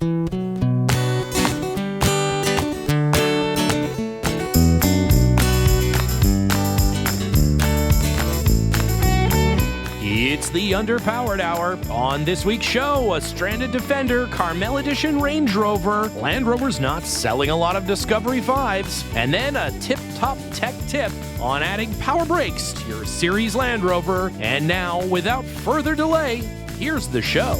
It's the Underpowered Hour. On this week's show, a stranded Defender, Carmel Edition Range Rover, Land Rover's not selling a lot of Discovery 5s, and then a tip-top tech tip on adding power brakes to your Series Land Rover. And now, without further delay, here's the show.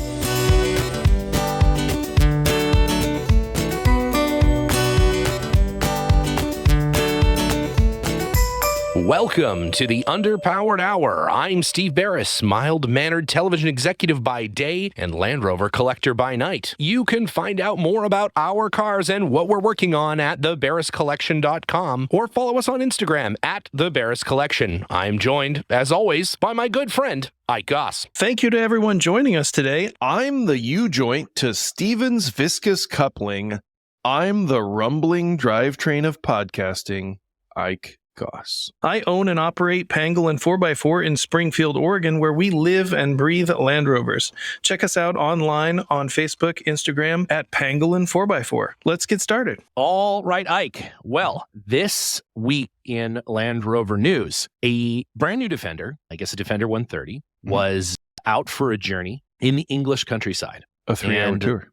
Welcome to the Underpowered Hour. I'm Steve Barris, mild-mannered television executive by day and Land Rover collector by night. You can find out more about our cars and what we're working on at thebarriscollection.com or follow us on Instagram at thebarriscollection. I'm joined, as always, by my good friend, Ike Goss. Thank you to everyone joining us today. I'm the U-joint to Steven's viscous coupling. I'm the rumbling drivetrain of podcasting, Ike Goss. I own and operate Pangolin 4x4 in Springfield, Oregon, where we live and breathe Land Rovers. Check us out online on Facebook, Instagram at Pangolin 4x4. Let's get started. All right, Ike. Well, this week in Land Rover news, a brand new Defender, I guess a Defender 130, was out for a journey in the English countryside. A 3-hour tour.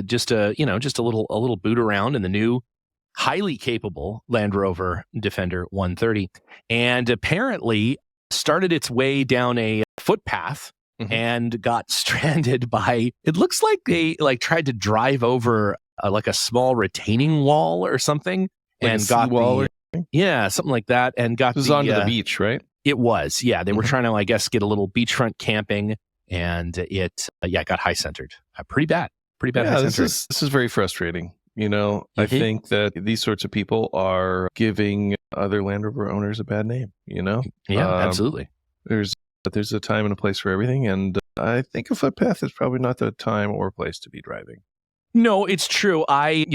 Just a little boot around in the new highly capable Land Rover Defender 130, and apparently started its way down a footpath and got stranded by, it looks like they tried to drive over a small retaining wall or something, like and got wall something like that, and got it was onto the beach, right? It was, yeah. They were trying to, I guess, get a little beachfront camping, and it got high centered. Pretty bad high centering. This is very frustrating. I think that these sorts of people are giving other Land Rover owners a bad name, Yeah, absolutely. There's a time and a place for everything, and I think a footpath is probably not the time or place to be driving. No, it's true. I,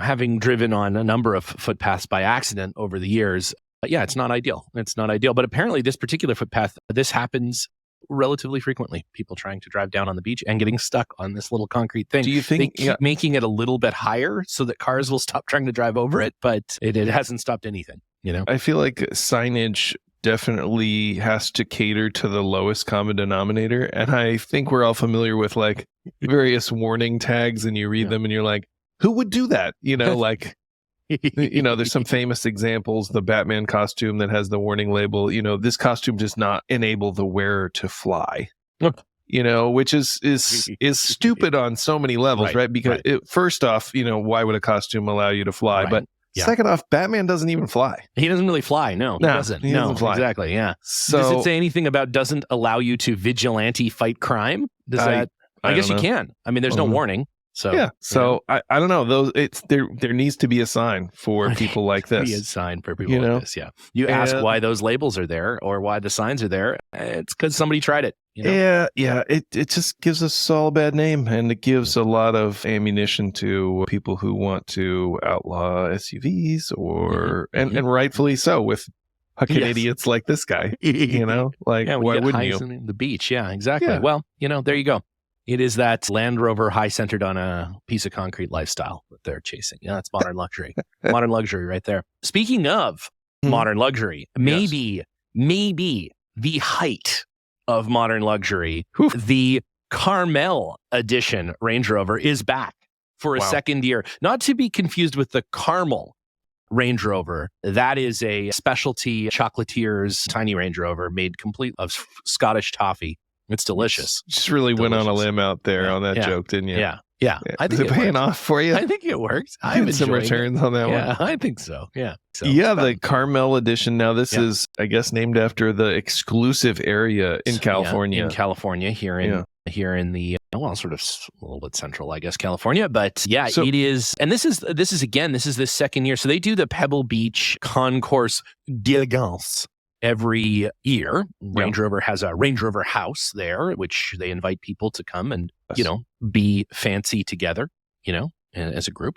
having driven on a number of footpaths by accident over the years, it's not ideal. It's not ideal. But apparently this particular footpath, this happens relatively frequently. People trying to drive down on the beach and getting stuck on this little concrete thing. Do you think they keep making it a little bit higher so that cars will stop trying to drive over it, but it hasn't stopped anything, I feel like signage definitely has to cater to the lowest common denominator. And I think we're all familiar with various warning tags, and you read them and you're like, who would do that? There's some famous examples, the Batman costume that has the warning label, this costume does not enable the wearer to fly, which is stupid on so many levels, right? Because first off, why would a costume allow you to fly? Right. But second off, Batman doesn't even fly. He doesn't really fly. No, he doesn't. He doesn't fly. Exactly. Yeah. So, does it say anything about doesn't allow you to vigilante fight crime? I guess you can. I mean, there's no warning. So I don't know. There needs to be a sign for people like this. Be a sign for people like this. Yeah. You ask why those labels are there or why the signs are there. It's because somebody tried it. Yeah. It just gives us all a bad name, and it gives a lot of ammunition to people who want to outlaw SUVs, and rightfully so, with fucking idiots like this guy. Why wouldn't you? The beach. Yeah, exactly. Yeah. Well, there you go. It is that Land Rover high-centered on a piece of concrete lifestyle that they're chasing. Yeah, that's modern luxury. Modern luxury right there. Speaking of modern luxury, maybe the height of modern luxury, the Carmel Edition Range Rover is back for a second year. Not to be confused with the Carmel Range Rover. That is a specialty chocolatier's tiny Range Rover made complete of Scottish toffee. It's delicious. Just really went on a limb out there on that joke, didn't you? Yeah. I think it's paying off for you. I think it worked. I had some returns on that one. Yeah, I think so. Yeah. The Carmel Edition. Now, this is, I guess, named after the exclusive area in California. In California, here in the sort of a little bit central, I guess, California. But it is, and this is the second year. So they do the Pebble Beach Concours d'Elegance every year. Range Rover has a Range Rover house there, which they invite people to come and, be fancy together, as a group.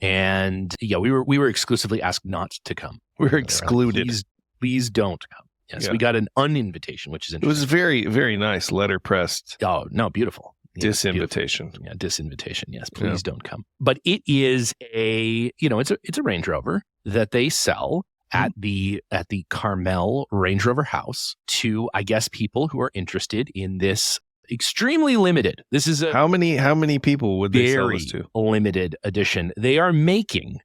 And we were exclusively asked not to come. We were excluded. Please don't come. Yes, we got an uninvitation, which is interesting. It was very, very nice, letter pressed. Oh, no, beautiful. Disinvitation. Yeah, disinvitation. Yes, please don't come. But it is it's a Range Rover that they sell at the Carmel Range Rover house to, I guess, people who are interested in this extremely limited. This is a how many people would they sell this to? Limited edition. They are making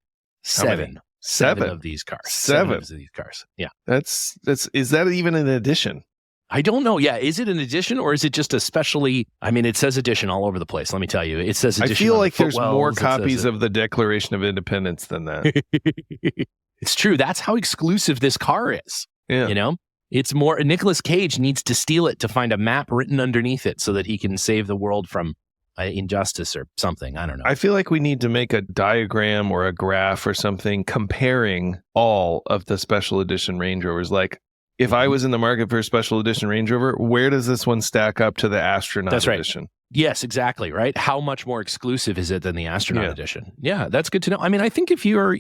seven of these cars. Seven of these cars. Yeah. That's is that even an edition? I don't know. Yeah. Is it an edition or is it just especially? I mean, it says edition all over the place. Let me tell you. It says edition. I feel like there's more copies of the Declaration of Independence than that. It's true. That's how exclusive this car is. Yeah. You know, it's more. Nicolas Cage needs to steal it to find a map written underneath it so that he can save the world from injustice or something. I don't know. I feel like we need to make a diagram or a graph or something comparing all of the special edition Range Rovers. Like, if I was in the market for a special edition Range Rover, where does this one stack up to the Astronaut edition? Yes, exactly. Right. How much more exclusive is it than the Astronaut edition? Yeah, that's good to know. I mean, I think if you're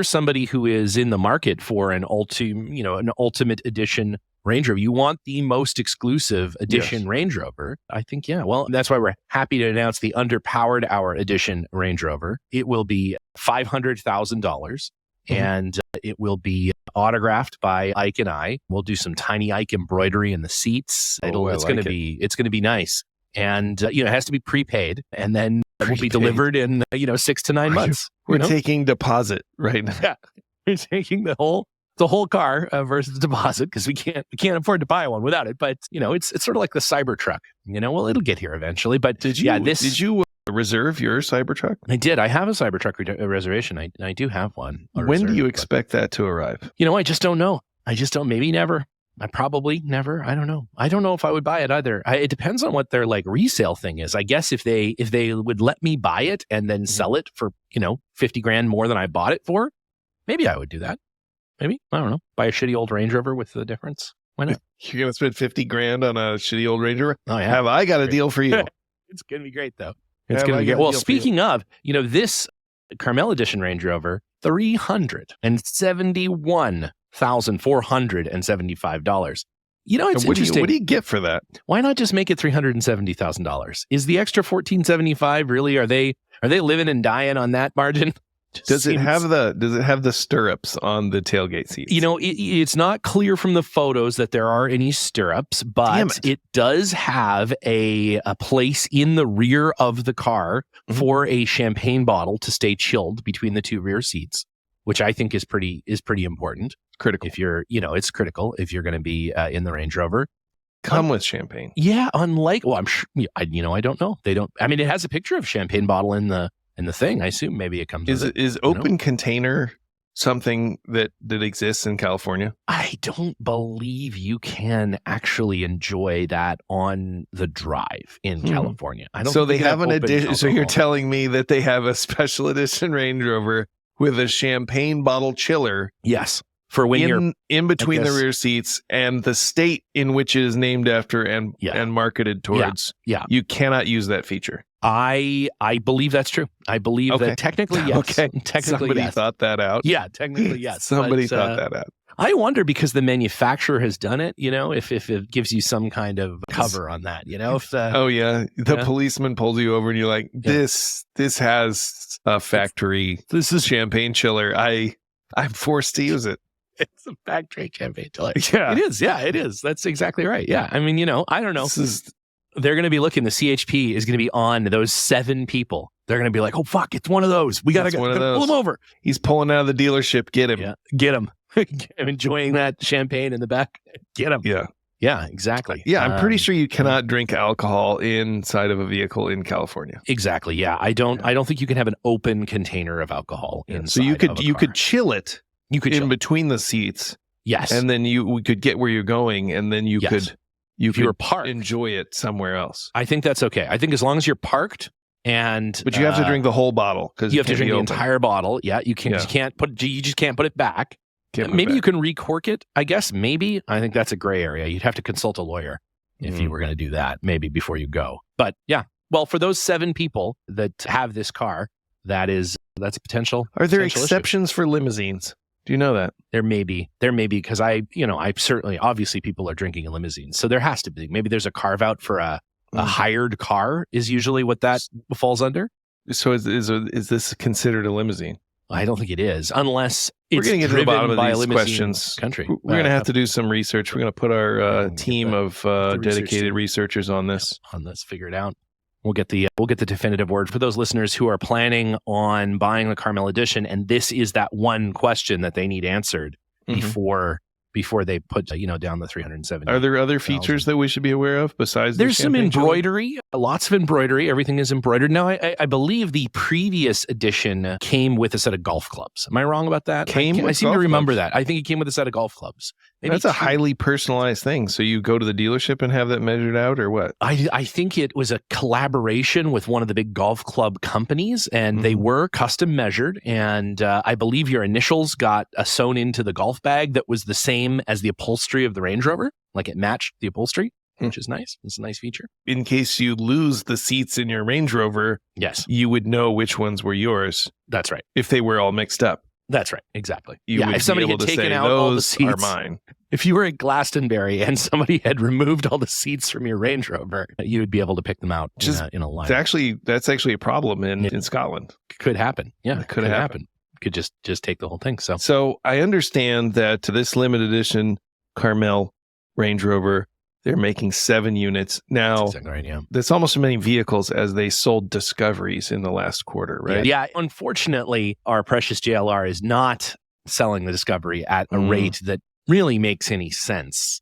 somebody who is in the market for an ultimate edition Range Rover, you want the most exclusive edition Range Rover. I think, well, that's why we're happy to announce the Underpowered Hour edition Range Rover. It will be $500,000 and it will be autographed by Ike and I. We'll do some tiny Ike embroidery in the seats. It's going to be nice. And, it has to be prepaid and then it will be delivered in, 6 to 9 months. We're taking deposit right now. Yeah. We're taking the whole car versus deposit because we can't afford to buy one without it. But, it's sort of like the Cybertruck, well, it'll get here eventually. But did you reserve your Cybertruck? I did. I have a Cybertruck reservation. I do have one. When do you expect that to arrive? I just don't know. Maybe never. I probably never. I don't know. I don't know if I would buy it either. It depends on what their resale thing is. I guess if they would let me buy it and then sell it for, $50,000 more than I bought it for, maybe I would do that. Maybe. I don't know. Buy a shitty old Range Rover with the difference. Why not? You're going to spend $50,000 on a shitty old Range Rover? Oh, yeah. Have I got a deal for you? It's going to be great, though. It's going to be great. Well, speaking of, this Carmel Edition Range Rover, $371,475. It's interesting. What do you get for that? Why not just make it $370,000? Is the extra $1,475 really? Are they living and dying on that margin? Does it have the stirrups on the tailgate seats? It's not clear from the photos that there are any stirrups, but it does have a place in the rear of the car for a champagne bottle to stay chilled between the two rear seats, which I think is pretty important. Critical. If you're, it's critical if you're going to be in the Range Rover. Come with champagne. Yeah, unlike, I'm sure, I don't know. They don't. I mean, it has a picture of champagne bottle in the thing. I assume maybe it comes with it. Is open container something that exists in California? I don't believe you can actually enjoy that on the drive in California. I don't. So they have an edition. So you're telling me that they have a special edition Range Rover with a champagne bottle chiller? Yes. For when you're in between the rear seats and the state in which it is named after and marketed towards. Yeah. You cannot use that feature. I believe that's true. I believe that technically, yes. Okay. Technically, somebody thought that out. Yeah, technically, yes. Somebody thought that out. I wonder because the manufacturer has done it, if it gives you some kind of cover on that, if the policeman pulls you over and you're like, this has a factory. This is champagne chiller. I'm forced to use it. It's a factory champagne chiller. Yeah. It is. Yeah, it is. That's exactly right. Yeah. I mean, I don't know. They're going to be looking, the CHP is going to be on those 7 people. They're going to be like, oh, fuck, it's one of those. We got to pull him over. He's pulling out of the dealership. Get him. Yeah, get him. Enjoying that champagne in the back. Get him. Yeah. Yeah, exactly. Yeah, I'm pretty sure you cannot drink alcohol inside of a vehicle in California. Exactly. Yeah, I don't think you can have an open container of alcohol inside. So you could chill it. You could in between the seats. Yes. And then we could get where you're going, and then you could parked, enjoy it somewhere else. I think that's okay. I think as long as you're parked but you have to drink the whole bottle because you have to drink the entire bottle. Yeah, you just can't put it back. Maybe you can recork it. I guess maybe. I think that's a gray area. You'd have to consult a lawyer if you were going to do that. Maybe before you go. But yeah, well, for those 7 people that have this car, that's a potential. Are there potential exceptions for limousines? Do you know that? There may be because I've certainly, obviously people are drinking in limousines. So there has to be, maybe there's a carve out for a A hired car is usually what that falls under. So is this considered a limousine? I don't think it is, unless We're it's going to get to the driven bottom of by a these limousine questions. country. We're going to have to do some research. We're going to put our team of dedicated researchers on this. Figure it out. We'll get the definitive word for those listeners who are planning on buying the Carmel edition, and this is that one question that they need answered before they put down the 370. Are there other features that we should be aware of besides? There's some champagne embroidery, lots of embroidery. Everything is embroidered. Now, I believe the previous edition came with a set of golf clubs. Am I wrong about that? I seem to remember that. I think it came with a set of golf clubs. Maybe that's a highly personalized thing. So you go to the dealership and have that measured out, or what? I think it was a collaboration with one of the big golf club companies, and they were custom measured. And I believe your initials got sewn into the golf bag that was the same as the upholstery of the Range Rover. Like it matched the upholstery, which is nice. It's a nice feature. In case you lose the seats in your Range Rover, yes, you would know which ones were yours. That's right. If they were all mixed up. That's right. Exactly. If somebody had taken out all the seats, are mine. If you were at Glastonbury and somebody had removed all the seats from your Range Rover, you would be able to pick them out in a line. That's actually a problem in Scotland. Could happen. Yeah, it could happen. Could just take the whole thing. So I understand that to this limited edition Carmel Range Rover, they're making 7 units. Now, that's exactly right, yeah. That's almost as many vehicles as they sold Discoveries in the last quarter, right? Yeah. Unfortunately, our precious JLR is not selling the Discovery at a rate that really makes any sense.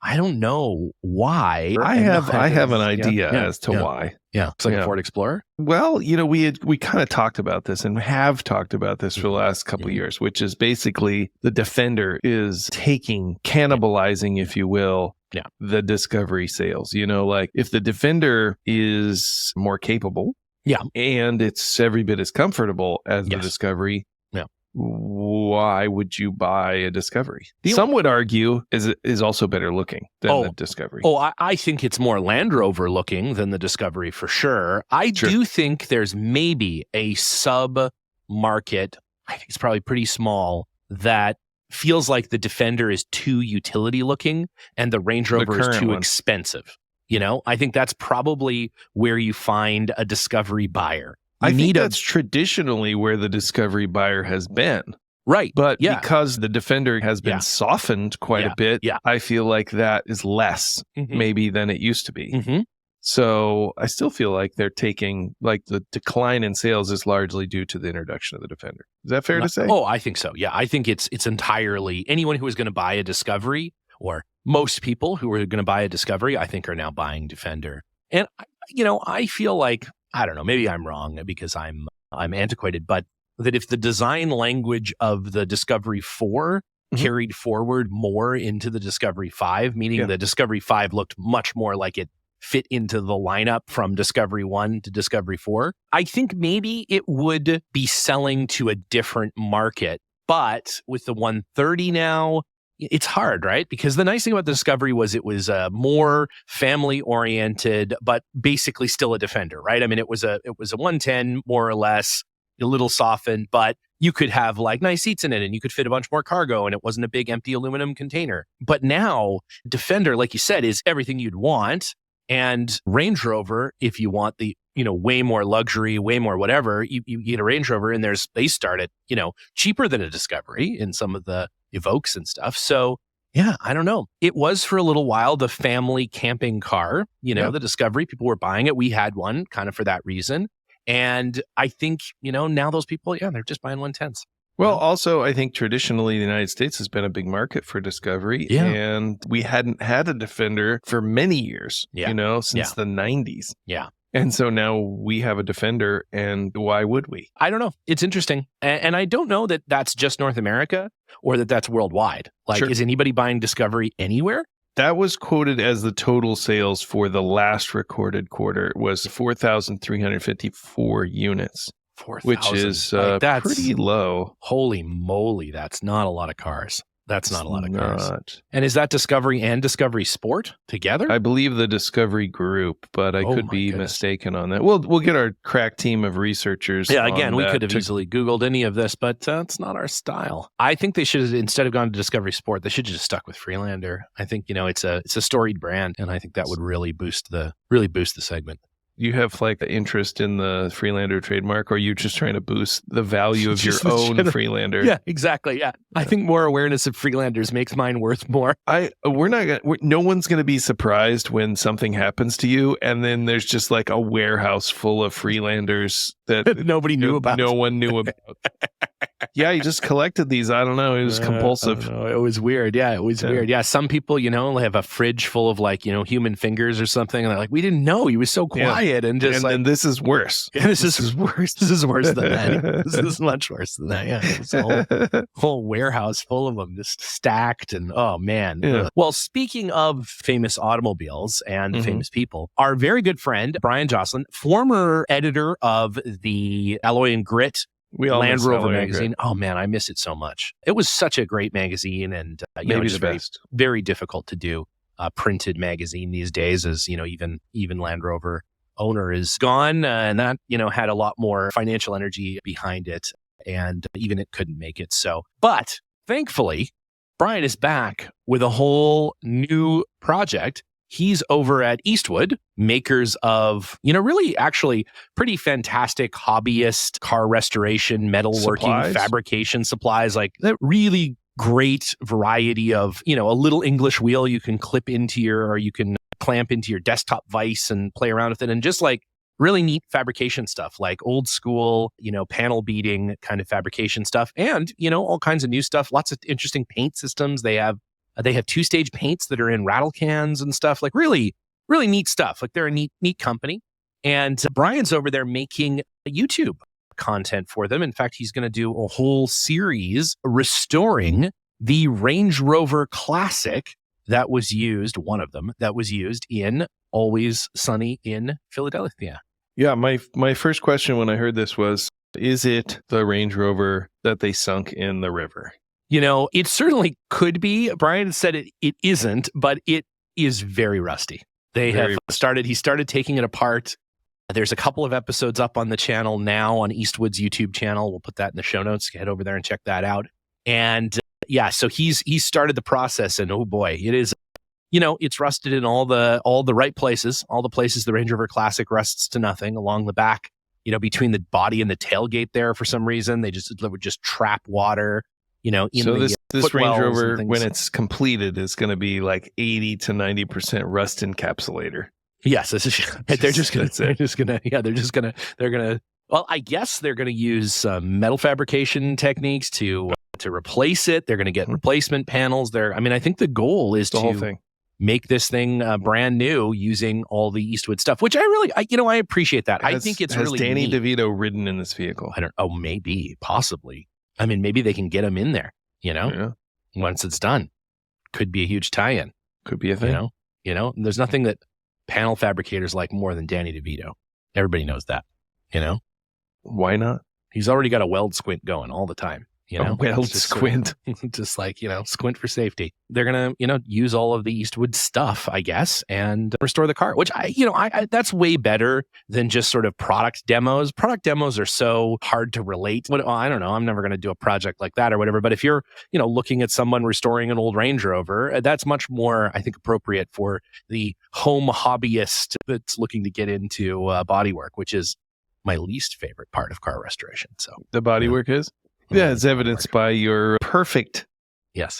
I don't know why. I have an idea as to why. Yeah, it's like a Ford Explorer. Well, we kind of talked about this and have talked about this for the last couple of years, which is basically the Defender is cannibalizing, if you will, the Discovery sales. Like if the Defender is more capable, and it's every bit as comfortable as the Discovery, why would you buy a Discovery? Some would argue is also better looking than the Discovery. I think it's more Land Rover looking than the Discovery for sure. I do think there's maybe a sub-market, I think it's probably pretty small, that feels like the Defender is too utility looking and the Range Rover is too expensive. I think that's probably where you find a Discovery buyer. I think that's traditionally where the Discovery buyer has been. Right. But because the Defender has been softened quite a bit, I feel like that is less maybe than it used to be. So I still feel like they're taking, like the decline in sales is largely due to the introduction of the Defender. Is that fair to say? Oh, I think so. Yeah, I think it's entirely, anyone who is going to buy a Discovery, or most people who are going to buy a Discovery, I think are now buying Defender. And, I feel like, I don't know, maybe I'm wrong because I'm antiquated, but that if the design language of the Discovery 4 carried forward more into the Discovery 5, meaning the Discovery 5 looked much more like it fit into the lineup from Discovery 1 to Discovery 4, I think maybe it would be selling to a different market. But with the 130 now, it's hard, right? Because the nice thing about the Discovery was it was more family oriented, but basically still a Defender, right? I mean, it was a 110 more or less, a little softened, but you could have like nice seats in it and you could fit a bunch more cargo and it wasn't a big empty aluminum container. But now Defender, like you said, is everything you'd want. And Range Rover, if you want the, way more luxury, way more whatever, you get a Range Rover and they start at, cheaper than a Discovery in some of the Evokes and stuff. So yeah, I don't know. It was for a little while the family camping car, the Discovery. People were buying it. We had one kind of for that reason. And I think, now those people, they're just buying 110s. Well, also, I think traditionally the United States has been a big market for Discovery. Yeah. And we hadn't had a Defender for many years, since the 90s. Yeah. And so now we have a Defender, and why would we? I don't know. It's interesting. And I don't know that that's just North America or that that's worldwide. Like, is anybody buying Discovery anywhere? That was quoted as the total sales for the last recorded quarter was 4,354 units. 4,000. Which is that's pretty low. Holy moly, that's not a lot of cars. That's not a lot of cars. And is that Discovery and Discovery Sport together? I believe the Discovery Group, but I could be mistaken on that. We'll get our crack team of researchers. Yeah, again, we could have easily Googled any of this, but it's not our style. I think they should have, instead of gone to Discovery Sport, they should have just stuck with Freelander. I think, it's a storied brand, and I think that would really boost the segment. You have like interest in the Freelander trademark, or are you just trying to boost the value of your own Freelander? Yeah, exactly. Yeah. I think more awareness of Freelanders makes mine worth more. No one's going to be surprised when something happens to you, and then there's just like a warehouse full of Freelanders that nobody knew about. No one knew about. Yeah, you just collected these. I don't know. It was compulsive. It was weird. Yeah, it was weird. Yeah, some people, have a fridge full of human fingers or something, and they're like, we didn't know. He was so quiet, and this is worse. Yeah, this is worse. This is worse than that. This is much worse than that. Yeah, it's a whole warehouse full of them, just stacked, and oh man. Yeah. Well, speaking of famous automobiles and famous people, our very good friend Brian Jocelyn, former editor of the Alloy and Grit Land Rover magazine. Oh man, I miss it so much. It was such a great magazine, and maybe the best. Very difficult to do printed magazine these days, as even Land Rover owner is gone, and that had a lot more financial energy behind it, and even it couldn't make it. So, but thankfully, Brian is back with a whole new project. He's over at Eastwood, makers of, really actually pretty fantastic hobbyist car restoration, metalworking, fabrication supplies, like that really great variety of, a little English wheel you can clip into or you can clamp into your desktop vise and play around with it. And just like really neat fabrication stuff, like old school, panel beating kind of fabrication stuff, and, all kinds of new stuff, lots of interesting paint systems. They have 2-stage paints that are in rattle cans and stuff, like really, really neat stuff. Like they're a neat company. And Brian's over there making YouTube content for them. In fact, he's going to do a whole series restoring the Range Rover Classic that was used, one of them, that was used in Always Sunny in Philadelphia. Yeah, my first question when I heard this was, is it the Range Rover that they sunk in the river? It certainly could be. Brian said it isn't, but it is very rusty. He started taking it apart. There's a couple of episodes up on the channel now, on Eastwood's YouTube channel. We'll put that in the show notes. Head over there and check that out. And so he's started the process, and oh boy, it is, it's rusted in all the right places, all the places the Range Rover Classic rusts to nothing along the back, between the body and the tailgate there. For some reason, they would just trap water. This Range Rover, when it's completed, is going to be like 80 to 90% rust encapsulator. Yes, well, I guess they're going to use some metal fabrication techniques to replace it. They're going to get replacement panels there. I mean, I think the goal is to make this thing brand new using all the Eastwood stuff, which I appreciate that. I think it's really Danny neat. DeVito ridden in this vehicle? Maybe, possibly. I mean, maybe they can get him in there, once it's done. Could be a huge tie-in. Could be a thing. There's nothing that panel fabricators like more than Danny DeVito. Everybody knows that, Why not? He's already got a weld squint going all the time. A weld squint. Just like, squint for safety. They're going to, use all of the Eastwood stuff, I guess, and restore the car, which I that's way better than just sort of product demos. Product demos are so hard to relate. I don't know. I'm never going to do a project like that or whatever. But if you're, looking at someone restoring an old Range Rover, that's much more, I think, appropriate for the home hobbyist that's looking to get into bodywork, which is my least favorite part of car restoration. So the bodywork is? Yeah, it's evidenced by your perfect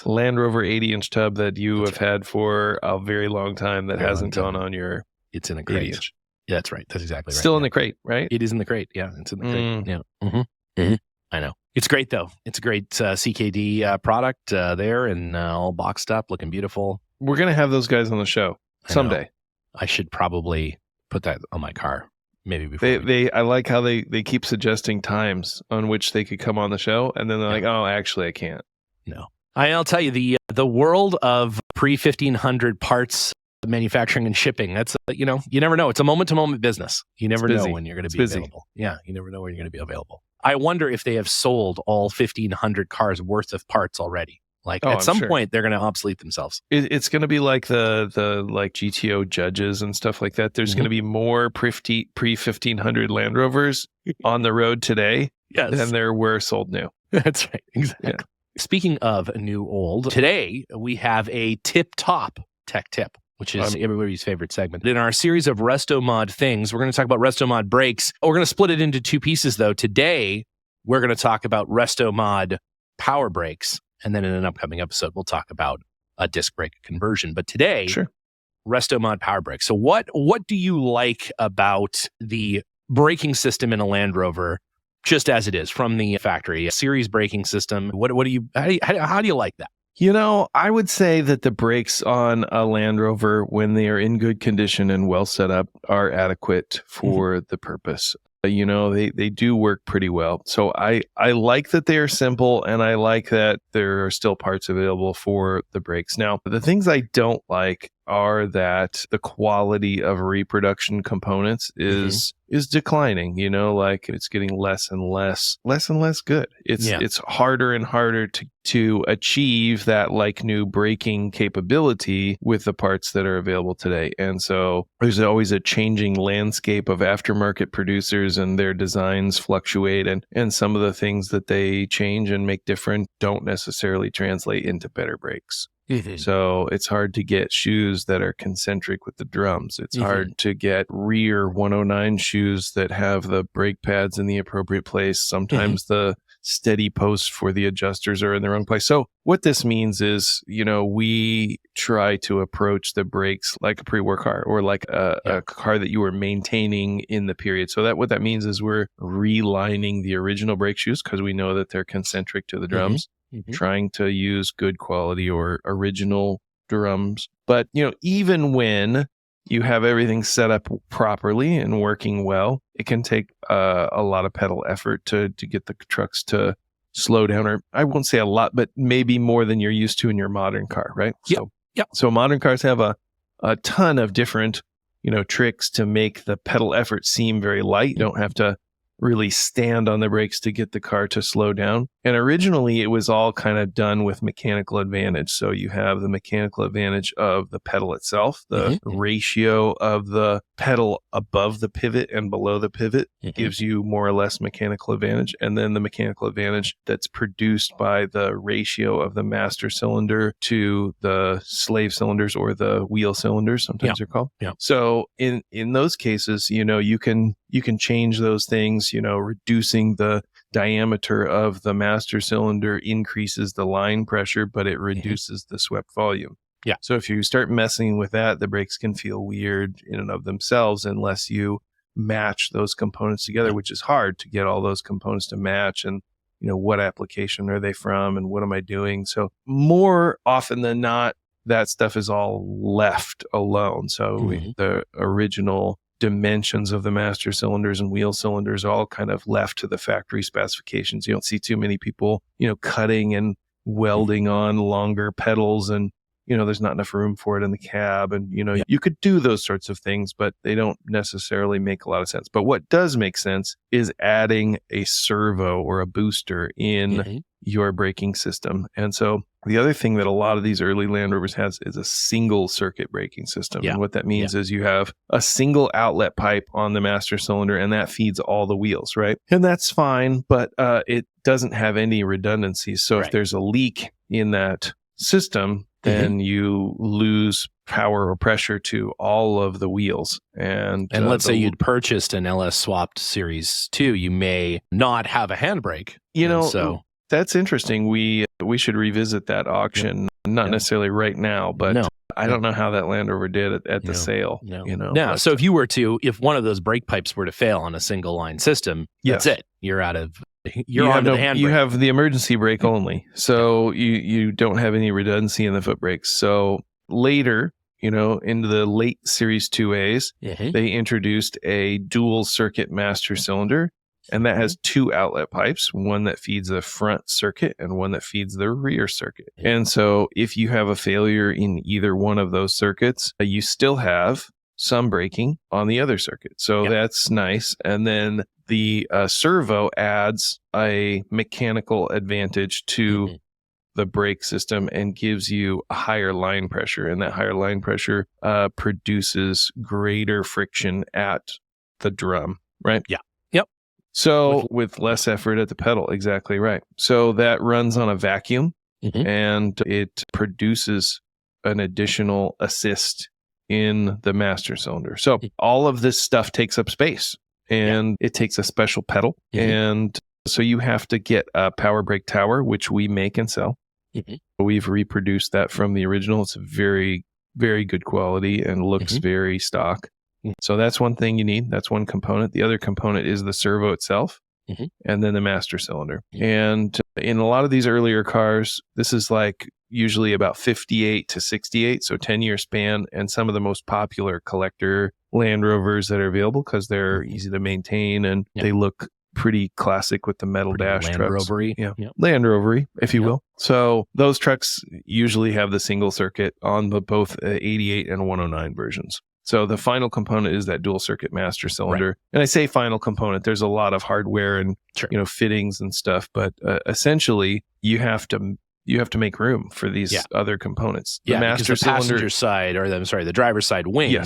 Land Rover 80-inch tub that you have had for a very long time that hasn't gone on your. It's in a crate. Yeah, that's right. That's exactly right. Still in the crate, right? It is in the crate. Yeah, it's in the crate. Yeah. Mm-hmm. I know. It's great, though. It's a great CKD product there, and all boxed up, looking beautiful. We're going to have those guys on the show someday. I should probably put that on my car. Maybe before I like how they keep suggesting times on which they could come on the show, and then they're like, oh, actually, I can't. No. I'll tell you, the world of pre-1500 parts manufacturing and shipping, that's, you never know. It's a moment-to-moment business. You never know when you're going to be available. Yeah, you never know when you're going to be available. I wonder if they have sold all 1,500 cars worth of parts already. Like Oh, at I'm some sure. point, they're going to obsolete themselves. It's going to be like the like GTO judges and stuff like that. There's going to be more pre 1500 Land Rovers on the road today than there were sold new. That's right. Exactly. Yeah. Speaking of new old, today we have a tip-top tech tip, which is everybody's favorite segment. In our series of Restomod things, we're going to talk about Restomod brakes. We're going to split it into two pieces, though. Today, we're going to talk about Restomod power brakes. And then in an upcoming episode, we'll talk about a disc brake conversion. But today, Restomod power brakes. So what do you like about the braking system in a Land Rover, just as it is from the factory? A series braking system. How do you like that? You know, I would say that the brakes on a Land Rover, when they are in good condition and well set up, are adequate for the purpose. You know, they do work pretty well. So I like that they are simple, and I like that there are still parts available for the brakes. Now, the things I don't like are that the quality of reproduction components is declining. You know, like it's getting less and less good. It's harder and harder to achieve that like new braking capability with the parts that are available today. And so there's always a changing landscape of aftermarket producers, and their designs fluctuate, and some of the things that they change and make different don't necessarily translate into better brakes. So it's hard to get shoes that are concentric with the drums. It's hard to get rear 109 shoes that have the brake pads in the appropriate place. Sometimes the steady posts for the adjusters are in the wrong place. So what this means is, you know, we try to approach the brakes like a pre-war car, or like a car that you were maintaining in the period. So what that means is we're relining the original brake shoes because we know that they're concentric to the drums. Trying to use good quality or original drums. But, you know, even when you have everything set up properly and working well, it can take a lot of pedal effort to get the trucks to slow down, or I won't say a lot, but maybe more than you're used to in your modern car, right? So modern cars have a ton of different, you know, tricks to make the pedal effort seem very light. You don't have to really stand on the brakes to get the car to slow down. And originally it was all kind of done with mechanical advantage. So you have the mechanical advantage of the pedal itself, the ratio of the pedal above the pivot and below the pivot gives you more or less mechanical advantage. And then the mechanical advantage that's produced by the ratio of the master cylinder to the slave cylinders, or the wheel cylinders, sometimes they're called. So in those cases, you know, you can change those things. You know, reducing the diameter of the master cylinder increases the line pressure, but it reduces the swept volume. So if you start messing with that, the brakes can feel weird in and of themselves unless you match those components together, which is hard to get all those components to match. And, you know, what application are they from and what am I doing? So more often than not, that stuff is all left alone. So the original dimensions of the master cylinders and wheel cylinders all kind of left to the factory specifications. You don't see too many people, you know, cutting and welding on longer pedals, and, you know, there's not enough room for it in the cab. And, you know, you could do those sorts of things, but they don't necessarily make a lot of sense. But what does make sense is adding a servo or a booster in your braking system. And so the other thing that a lot of these early Land Rovers has is a single circuit braking system. And what that means is you have a single outlet pipe on the master cylinder, and that feeds all the wheels, right? And that's fine, but it doesn't have any redundancy. So if there's a leak in that system, then you lose power or pressure to all of the wheels. And let's say you'd purchased an LS swapped Series 2, you may not have a handbrake. You know, so that's interesting. We should revisit that auction, not necessarily right now, but I don't know how that Land Rover did at the sale. You know, now, so if one of those brake pipes were to fail on a single line system, that's it. You're out of. You have the emergency brake only, so you don't have any redundancy in the foot brakes. So later, you know, into the late Series 2As, they introduced a dual circuit master cylinder, and that has two outlet pipes, one that feeds the front circuit and one that feeds the rear circuit. And so if you have a failure in either one of those circuits, you still have some braking on the other circuit. So that's nice. And then the servo adds a mechanical advantage to the brake system and gives you a higher line pressure. And that higher line pressure produces greater friction at the drum, right? Yeah. Yep. So with less effort at the pedal. Exactly right. So that runs on a vacuum and it produces an additional assist in the master cylinder. So all of this stuff takes up space and it takes a special pedal. And so you have to get a power brake tower, which we make and sell. We've reproduced that from the original. It's very, very good quality and looks very stock. So that's one thing you need. That's one component. The other component is the servo itself and then the master cylinder. And in a lot of these earlier cars, this is like usually about 58 to 68, so 10-year span, and some of the most popular collector Land Rovers that are available because they're easy to maintain and they look pretty classic with the metal dash Land trucks. Rovery. Land Rovery, if you will. So those trucks usually have the single circuit on the both 88 and 109 versions. So the final component is that dual circuit master cylinder. And I say final component, there's a lot of hardware and fittings and stuff, but essentially you have to make room for these other components. The master cylinder, passenger side, or the driver's side wing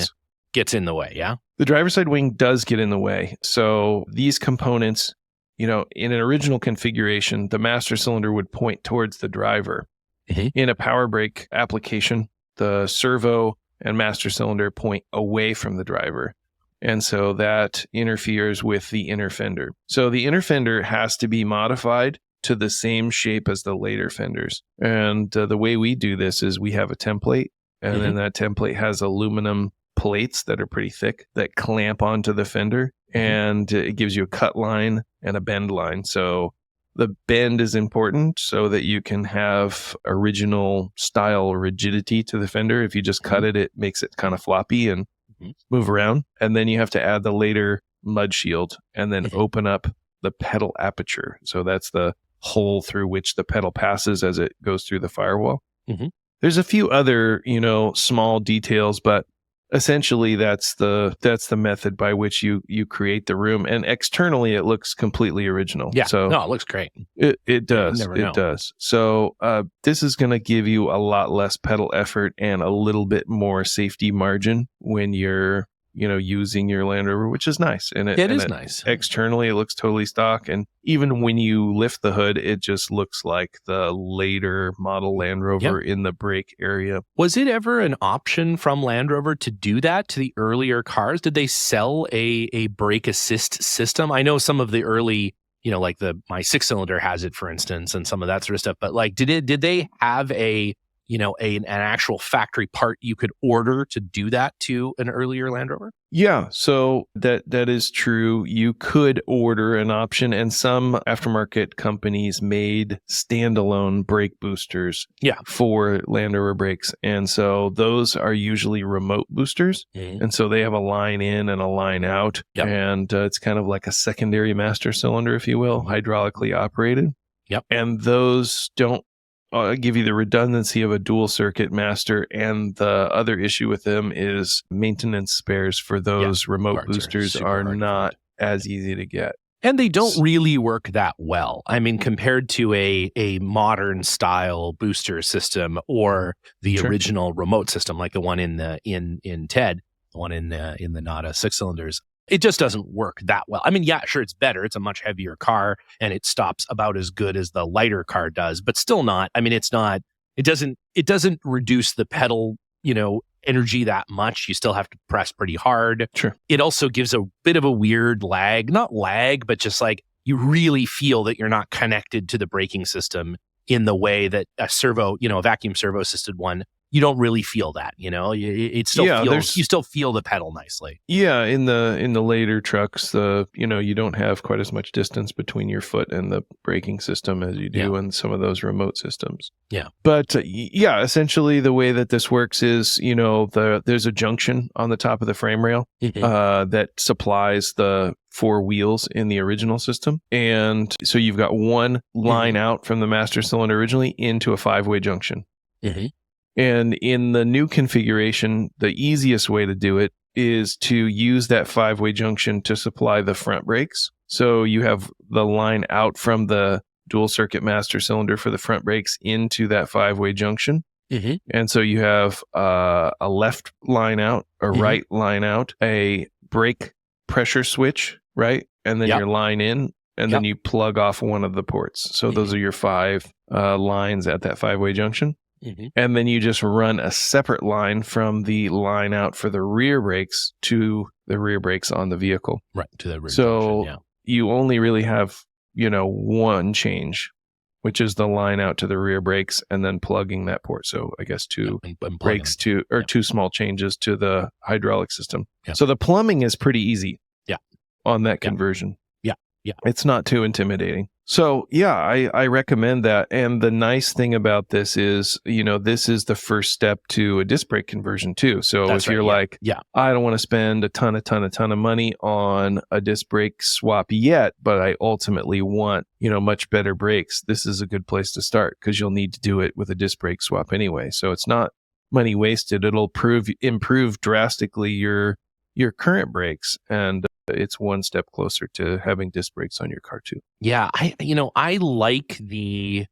gets in the way, The driver's side wing does get in the way. So these components, in an original configuration, the master cylinder would point towards the driver. In a power brake application, the servo and master cylinder point away from the driver. And so that interferes with the inner fender. So the inner fender has to be modified to the same shape as the later fenders. And the way we do this is we have a template, and then that template has aluminum plates that are pretty thick that clamp onto the fender, and it gives you a cut line and a bend line. So the bend is important so that you can have original style rigidity to the fender. If you just cut it, it makes it kind of floppy and move around. And then you have to add the later mud shield and then open up the pedal aperture. So that's the hole through which the pedal passes as it goes through the firewall. There's a few other, small details, but essentially that's the method by which you create the room. And externally it looks completely original. So it looks great. It does. It does. So this is going to give you a lot less pedal effort and a little bit more safety margin when you're using your Land Rover, which is nice. And it is nice. Externally, it looks totally stock. And even when you lift the hood, it just looks like the later model Land Rover in the brake area. Was it ever an option from Land Rover to do that to the earlier cars? Did they sell a brake assist system? I know some of the early, like my 6-cylinder has it, for instance, and some of that sort of stuff. But like, did they have an actual factory part you could order to do that to an earlier Land Rover? Yeah, so that is true. You could order an option, and some aftermarket companies made standalone brake boosters for Land Rover brakes. And so those are usually remote boosters. And so they have a line in and a line out. And it's kind of like a secondary master cylinder, if you will, hydraulically operated. And those don't give you the redundancy of a dual circuit master, and the other issue with them is maintenance spares for those remote boosters are not as easy to get. And they don't really work that well. I mean, compared to a modern style booster system or the original remote system, like the one in TED, the one in the Nada 6-cylinders. It just doesn't work that well. I mean, sure, it's better. It's a much heavier car and it stops about as good as the lighter car does, but still not. I mean, it doesn't reduce the pedal, energy that much. You still have to press pretty hard. Sure. It also gives a bit of a weird not lag, but just like you really feel that you're not connected to the braking system in the way that a servo, a vacuum servo assisted one, you don't really feel that, it still feels, you still feel the pedal nicely. Yeah. In the later trucks, you don't have quite as much distance between your foot and the braking system as you do in some of those remote systems. Yeah. But essentially the way that this works is, there's a junction on the top of the frame rail that supplies the 4 wheels in the original system. And so you've got one line out from the master cylinder originally into a 5-way junction. And in the new configuration, the easiest way to do it is to use that 5-way junction to supply the front brakes. So you have the line out from the dual circuit master cylinder for the front brakes into that 5-way junction. Mm-hmm. And so you have a left line out, a right line out, a brake pressure switch, right? And then your line in, and then you plug off one of the ports. So those are your 5 lines at that 5-way junction. Mm-hmm. And then you just run a separate line from the line out for the rear brakes to the rear brakes on the vehicle. Right, to the rear junction, junction, you only really have, one change, which is the line out to the rear brakes and then plugging that port. So I guess 2 brakes to, or 2 small changes to the hydraulic system. Yeah. So the plumbing is pretty easy on that conversion. Yeah. It's not too intimidating. So I recommend that. And the nice thing about this is, this is the first step to a disc brake conversion too. So if you're like, I don't want to spend a ton of money on a disc brake swap yet, but I ultimately want, much better brakes, this is a good place to start because you'll need to do it with a disc brake swap anyway. So it's not money wasted. It'll improve drastically your current brakes, and it's one step closer to having disc brakes on your car too. Yeah, I like the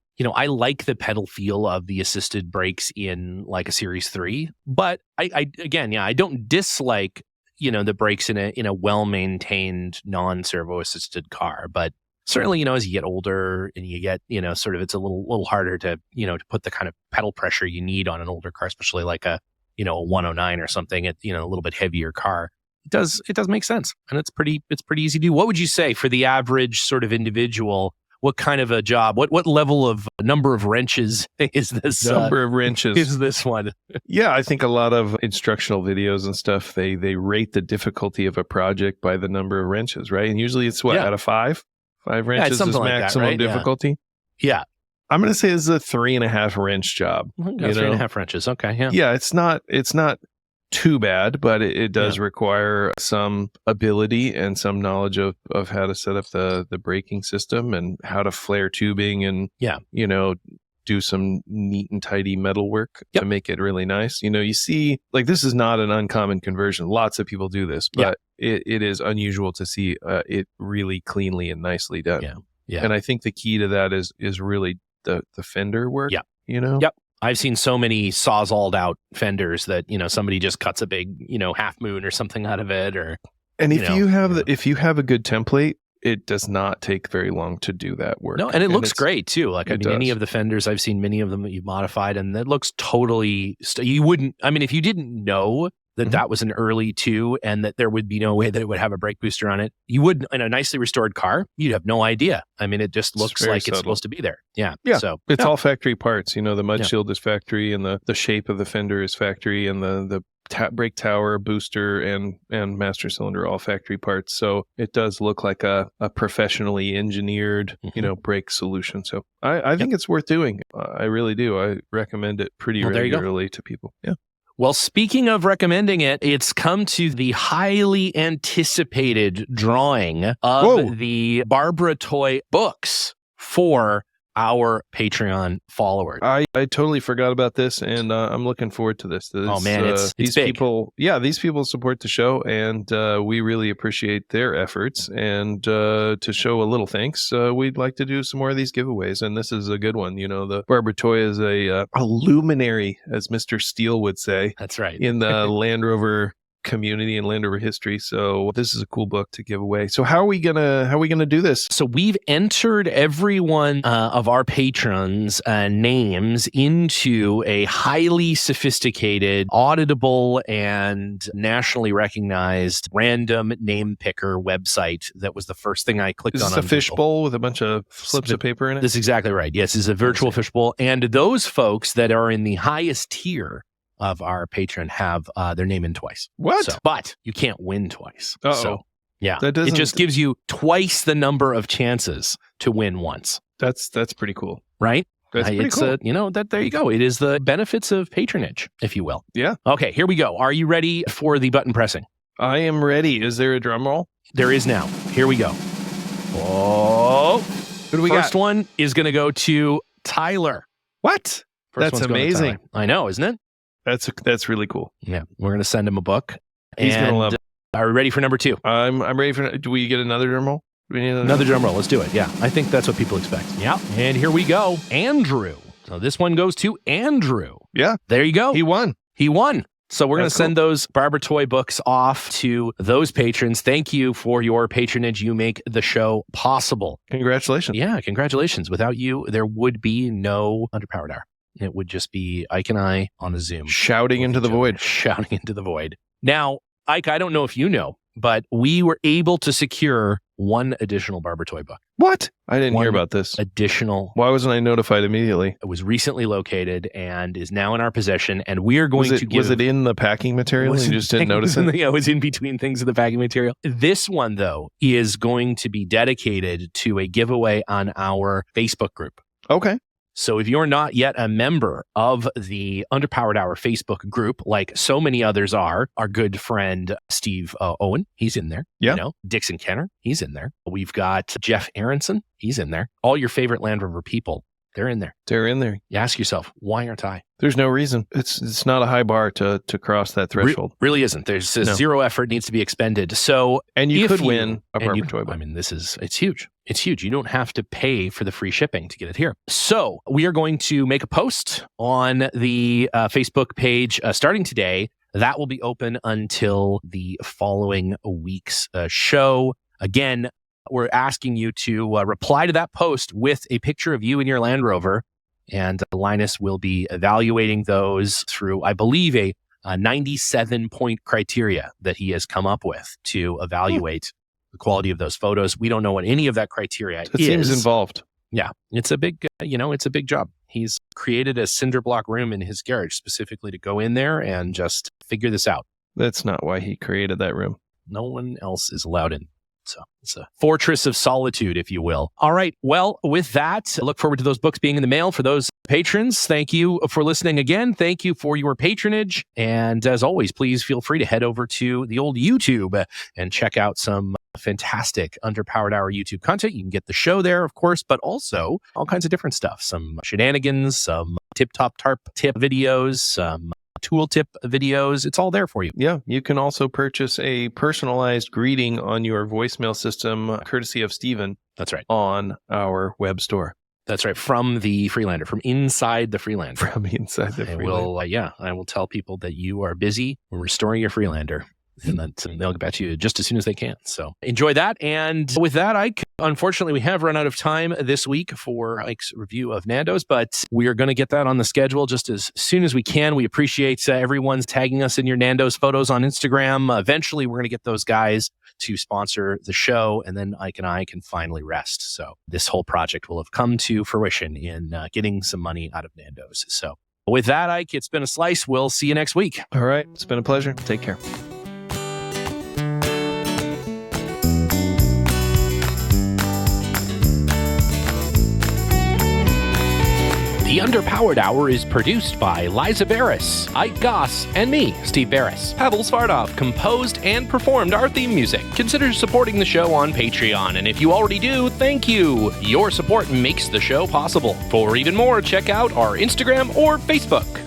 pedal feel of the assisted brakes in like a Series 3, but I don't dislike, the brakes in a well-maintained non-servo assisted car, but certainly, as you get older and you get, sort of, it's a little harder to put the kind of pedal pressure you need on an older car, especially like a 109 or something, a little bit heavier car. It does make sense, and it's pretty easy to do. What would you say for the average sort of individual? What kind of a job? What level of number of wrenches is this? Number of wrenches is this one? Yeah, I think a lot of instructional videos and stuff, they rate the difficulty of a project by the number of wrenches, right? And usually it's out of 5? 5 wrenches is maximum difficulty. Yeah. I'm going to say it's a 3.5 wrench job. 3.5 wrenches. Okay. Yeah. Yeah. It's not too bad, but it does require some ability and some knowledge of how to set up the braking system and how to flare tubing and, do some neat and tidy metal work to make it really nice. You see, like, this is not an uncommon conversion. Lots of people do this, but it is unusual to see it really cleanly and nicely done. Yeah. And I think the key to that is really the fender work. Yep. I've seen so many sawzalled out fenders that, somebody just cuts a big, half moon or something out of it, and if you have a good template, it does not take very long to do that work. No, and it looks great too. Like, any of the fenders, I've seen many of them that you've modified, and it looks totally, you wouldn't, if you didn't know that was an early 2 and that there would be no way that it would have a brake booster on it, you would, in a nicely restored car, you'd have no idea. It just looks like it's supposed to be there. Yeah. So it's all factory parts. The mud shield is factory, and the shape of the fender is factory, and the brake tower, booster, and master cylinder, all factory parts. So it does look like a professionally engineered, brake solution. So I think it's worth doing. I really do. I recommend it pretty regularly to people. Yeah. Well, speaking of recommending it, it's come to the highly anticipated drawing of the Barbara Toy books for our Patreon followers. I totally forgot about this, and I'm looking forward to this. It's these big. people. Yeah, these people support the show, and we really appreciate their efforts. And to show a little thanks, we'd like to do some more of these giveaways, and this is a good one. The Barbara Toy is a luminary, as Mr. Steele would say. That's right. In the Land Rover community and Land Rover history. So this is a cool book to give away. So how are we gonna do this? So we've entered every one of our patrons' names into a highly sophisticated, auditable, and nationally recognized random name picker website. That was the first thing I clicked on. Is this a fishbowl with a bunch of slips of paper in it? That's exactly right. Yes, it's a virtual fishbowl. And those folks that are in the highest tier of our Patreon have their name in twice. What? But you can't win twice. Uh-oh. So, yeah. It just gives you twice the number of chances to win once. That's pretty cool. Right? That's pretty cool. There you go. It is the benefits of patronage, if you will. Yeah. Okay, here we go. Are you ready for the button pressing? I am ready. Is there a drum roll? There is now. Here we go. Oh. Who do we got? First one is going to go to Tyler. What? That's amazing. I know, isn't it? That's really cool. Yeah, we're going to send him a book. He's going to love it. Are we ready for number 2? I'm ready for. Do we get another drum roll? Another drum roll. Let's do it. Yeah, I think that's what people expect. Yeah, and here we go. Andrew. So this one goes to Andrew. Yeah. There you go. He won. So we're going to That's send those Barber Toy books off to those patrons. Thank you for your patronage. You make the show possible. Congratulations. Yeah, congratulations. Without you, there would be no Underpowered Hour. It would just be Ike and I on a Zoom. Shouting into the void. Shouting into the void. Now, Ike, I don't know if you know, but we were able to secure one additional Barber Toy book. What? I didn't hear about this. Additional. Why wasn't I notified immediately? It was recently located and is now in our possession, and we are going to give... Was it in the packing material and you just didn't notice it? Yeah, it was in between things in the packing material. This one, though, is going to be dedicated to a giveaway on our Facebook group. Okay. So if you're not yet a member of the Underpowered Hour Facebook group, like so many others are, our good friend Steve Owen, he's in there. Yeah. You know, Dixon Kenner, he's in there. We've got Jeff Aronson, he's in there. All your favorite Land Rover people, they're in there. They're in there. You ask yourself, why aren't I? There's no reason. It's not a high bar to cross that threshold. Really isn't. There's zero effort needs to be expended. So and you could win a Barber Toy book. I mean, it's huge. It's huge. You don't have to pay for the free shipping to get it here. So we are going to make a post on the Facebook page starting today. That will be open until the following week's show. Again, we're asking you to reply to that post with a picture of you in your Land Rover. And Linus will be evaluating those through, I believe, a 97-point criteria that he has come up with to evaluate the quality of those photos. We don't know what any of that criteria is. It seems involved. Yeah, it's a big, it's a big job. He's created a cinder block room in his garage specifically to go in there and just figure this out. That's not why he created that room. No one else is allowed in. So it's a fortress of solitude, if you will. All right. Well, with that, I look forward to those books being in the mail for those patrons. Thank you for listening again. Thank you for your patronage. And as always, please feel free to head over to the old YouTube and check out some fantastic Underpowered Hour YouTube content. You can get the show there, of course, but also all kinds of different stuff. Some shenanigans, some tip-top tarp tip videos, some tooltip videos. It's all there for you. Yeah. You can also purchase a personalized greeting on your voicemail system, courtesy of Steven. That's right. On our web store. That's right. From the Freelander, from inside the Freelander. From inside the Freelander. I will tell people that you are busy restoring your Freelander. And then they'll get back to you just as soon as they can. So enjoy that. And with that, Ike, unfortunately, we have run out of time this week for Ike's review of Nando's, but we are going to get that on the schedule just as soon as we can. We appreciate everyone's tagging us in your Nando's photos on Instagram. Eventually, we're going to get those guys to sponsor the show, and then Ike and I can finally rest. So this whole project will have come to fruition in getting some money out of Nando's. So with that, Ike, it's been a slice. We'll see you next week. All right. It's been a pleasure. Take care. The Underpowered Hour is produced by Liza Barris, Ike Goss, and me, Steve Barris. Pavel Svardov composed and performed our theme music. Consider supporting the show on Patreon, and if you already do, thank you. Your support makes the show possible. For even more, check out our Instagram or Facebook.